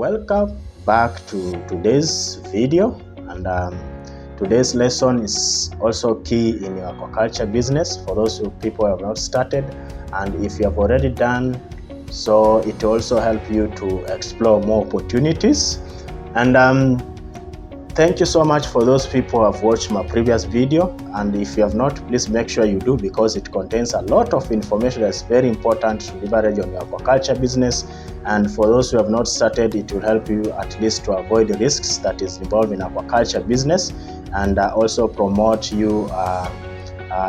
Welcome back to today's video, and today's lesson is also key in your aquaculture business for those people who have not started, and if you have already done so, it will also help you to explore more opportunities. And thank you so much for those people who have watched my previous video, and if you have not, please make sure you do, because it contains a lot of information that's very important to leverage on your aquaculture business. And for those who have not started, it will help you at least to avoid the risks that is involved in aquaculture business, and also promote you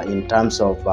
in terms of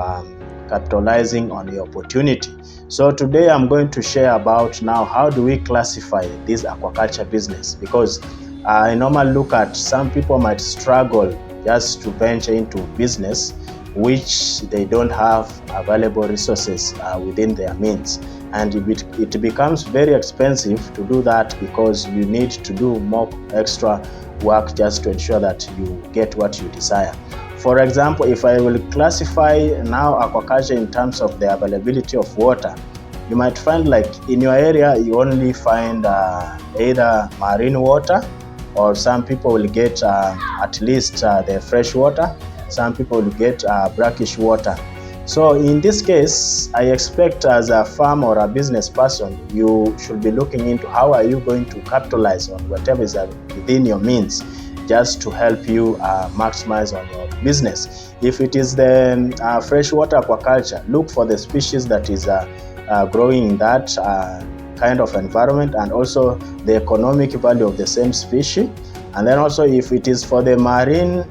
capitalizing on the opportunity. So today I'm going to share about now how do we classify this aquaculture business, because I normally look at some people might struggle just to venture into business which they don't have available resources within their means, and it becomes very expensive to do that because you need to do more extra work just to ensure that you get what you desire. For example, if I will classify now aquaculture in terms of the availability of water, you might find like in your area you only find either marine water, or some people will get at least the fresh water, some people will get brackish water. So in this case, I expect as a farm or a business person, you should be looking into how are you going to capitalize on whatever is within your means, just to help you maximize on your business. If it is the freshwater aquaculture, look for the species that is growing in that kind of environment, and also the economic value of the same species. And then also if it is for the marine,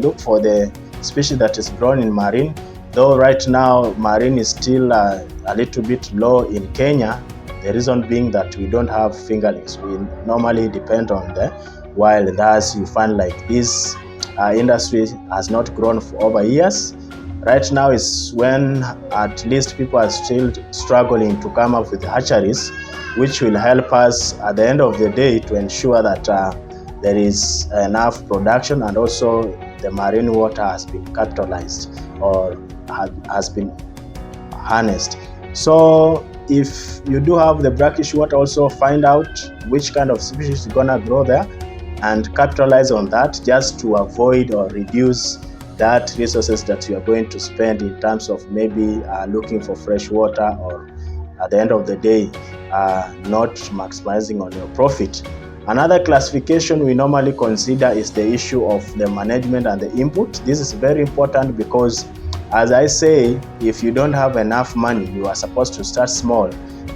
look for the species that is grown in marine, though right now marine is still a little bit low in Kenya. The reason being that we don't have fingerlings. We normally depend on the wild, thus you find like this industry has not grown for over years. Right now is when at least people are still struggling to come up with hatcheries, which will help us at the end of the day to ensure that there is enough production, and also the marine water has been capitalized or has been harnessed. So if you do have the brackish water, also find out which kind of species is gonna grow there and capitalize on that, just to avoid or reduce that resources that you are going to spend in terms of maybe looking for fresh water, or at the end of the day not maximizing on your profit. Another classification we normally consider is the issue of the management and the input. This is very important because, as I say, if you don't have enough money, you are supposed to start small.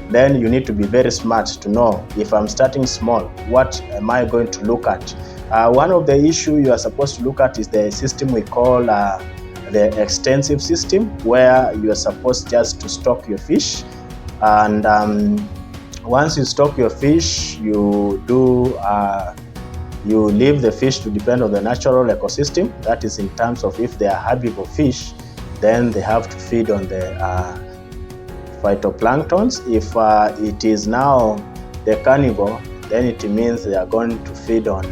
Then you need to be very smart to know, if I'm starting small, what am I going to look at? One of the issues you are supposed to look at is the system we call the extensive system, where you are supposed just to stock your fish, and once you stock your fish, you leave the fish to depend on the natural ecosystem. That is in terms of if they are herbivore fish, then they have to feed on the phytoplanktons. If it is now the carnivore, then it means they are going to feed on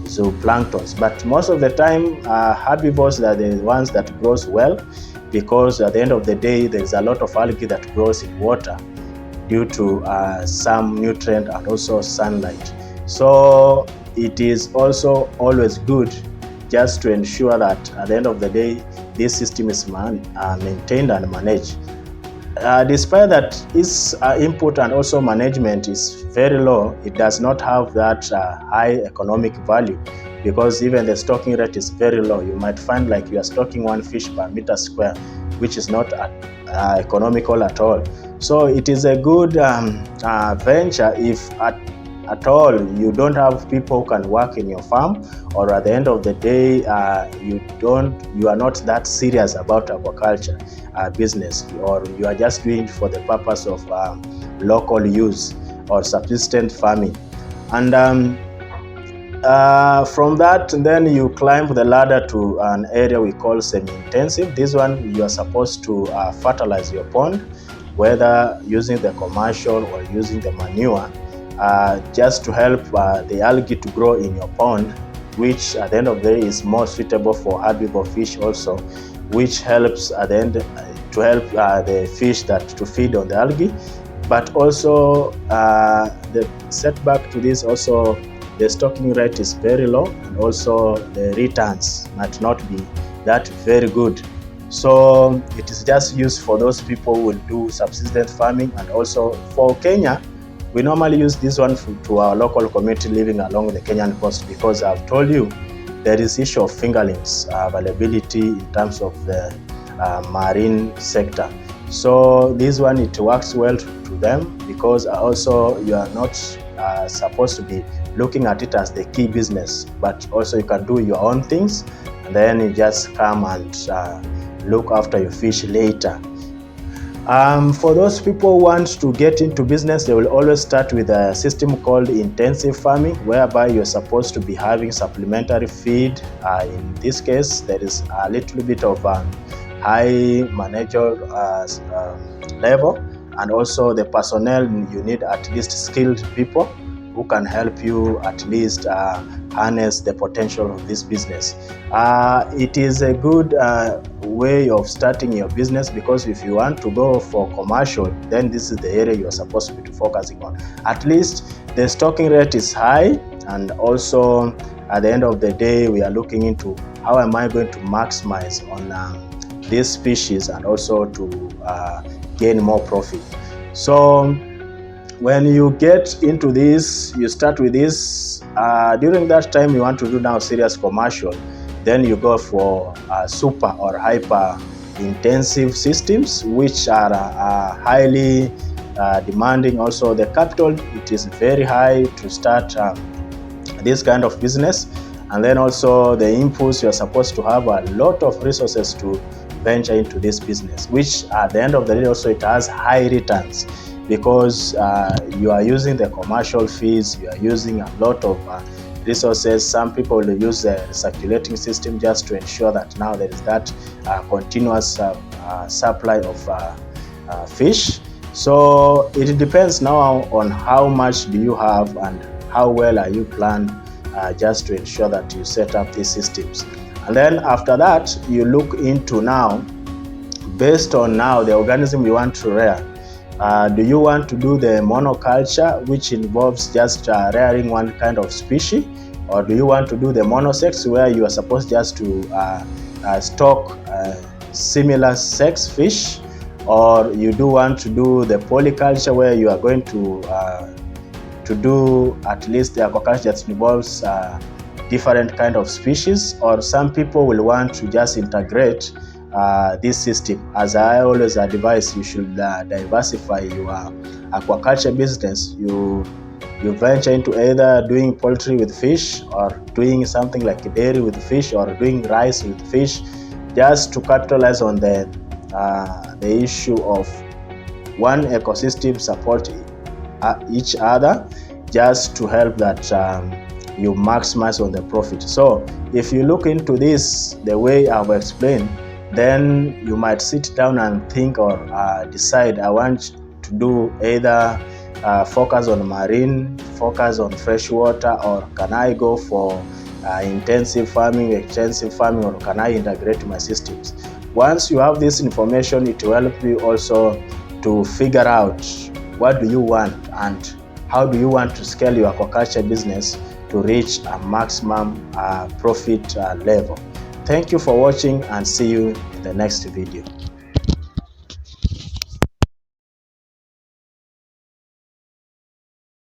zooplanktons. But most of the time, herbivores are the ones that grows well, because at the end of the day, there is a lot of algae that grows in water due to some nutrient and also sunlight. So it is also always good just to ensure that at the end of the day, this system is maintained and managed. Despite that its input and also management is very low, it does not have that high economic value, because even the stocking rate is very low. You might find like you are stocking one fish per meter square, which is not economical at all. So it is a good venture if at all you don't have people who can work in your farm, or at the end of the day you are not that serious about aquaculture business, or you are just doing it for the purpose of local use or subsistence farming. And from that, then you climb the ladder to an area we call semi-intensive. This one you are supposed to fertilize your pond, whether using the commercial or using the manure, just to help the algae to grow in your pond, which at the end of the day is more suitable for herbivore fish also, which helps at the end to help the fish that to feed on the algae. But also the setback to this, also the stocking rate is very low, and also the returns might not be that very good. So it is just used for those people who will do subsistence farming. And also for Kenya, we normally use this one to our local community living along the Kenyan coast, because I've told you there is issue of fingerlings availability in terms of the marine sector. So this one, it works well to them, because also you are not supposed to be looking at it as the key business, but also you can do your own things, and then you just come and look after your fish later. For those people who want to get into business, they will always start with a system called intensive farming, whereby you're supposed to be having supplementary feed. In this case, there is a little bit of high managerial level, and also the personnel, you need at least skilled people who can help you at least harness the potential of this business. It is a good way of starting your business, because if you want to go for commercial, then this is the area you are supposed to be focusing on. At least the stocking rate is high, and also at the end of the day, we are looking into how am I going to maximize on this species, and also to gain more profit. So when you get into this, you start with this. During that time, you want to do now serious commercial, then you go for super or hyper intensive systems, which are highly demanding. Also the capital, it is very high to start this kind of business. And then also the inputs, you're supposed to have a lot of resources to venture into this business, which at the end of the day also it has high returns, because you are using the commercial fees, you are using a lot of resources. Some people will use the circulating system just to ensure that now there is that continuous supply of fish. So it depends now on how much do you have and how well are you planned, just to ensure that you set up these systems. And then after that, you look into now, based on now the organism you want to rear. Do you want to do the monoculture, which involves just rearing one kind of species, or do you want to do the monosex, where you are supposed just to stock similar sex fish, or you do want to do the polyculture, where you are going to do at least the aquaculture that involves different kind of species, or some people will want to just integrate this system. As I always advise, you should diversify your aquaculture business. You venture into either doing poultry with fish, or doing something like dairy with fish, or doing rice with fish, just to capitalize on the issue of one ecosystem support each other, just to help that you maximize on the profit. So if you look into this the way I've explained, then you might sit down and think, or decide, I want to do either focus on marine, focus on freshwater, or can I go for intensive farming, extensive farming, or can I integrate my systems? Once you have this information, it will help you also to figure out what do you want and how do you want to scale your aquaculture business to reach a maximum profit level. Thank you for watching, and see you in the next video.